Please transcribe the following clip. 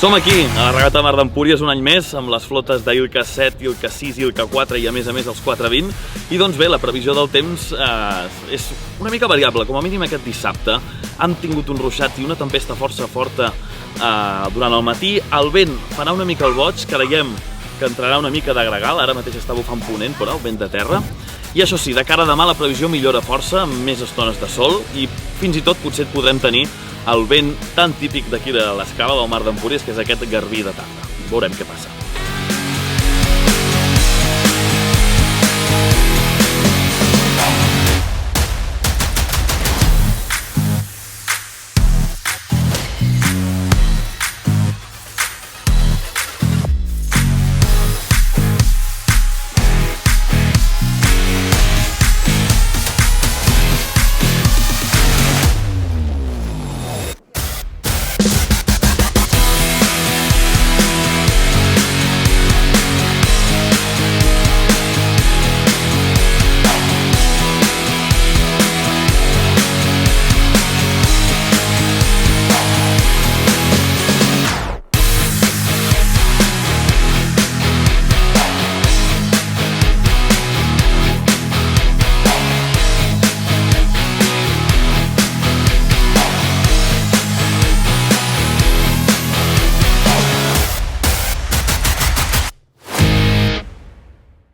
Som aquí, a la regata Mar d'Empúries, un any més, amb les flotes d'Ilca 7, Ilca 6, Ilca 4 i a més els 420. I doncs bé, la previsió del temps és una mica variable, com a mínim aquest dissabte. Hem tingut un ruixat i una tempesta força forta durant el matí. El vent farà una mica el boig, creiem que entrarà una mica de gregal, ara mateix està bufant ponent, però el vent de terra. I això sí, de cara a demà la previsió millora força, amb més estones de sol i fins i tot potser podrem tenir el vent tan típic d'aquí de l'escala del Mar d'Empúries, que és aquest garbí de tarda. Veurem què passa.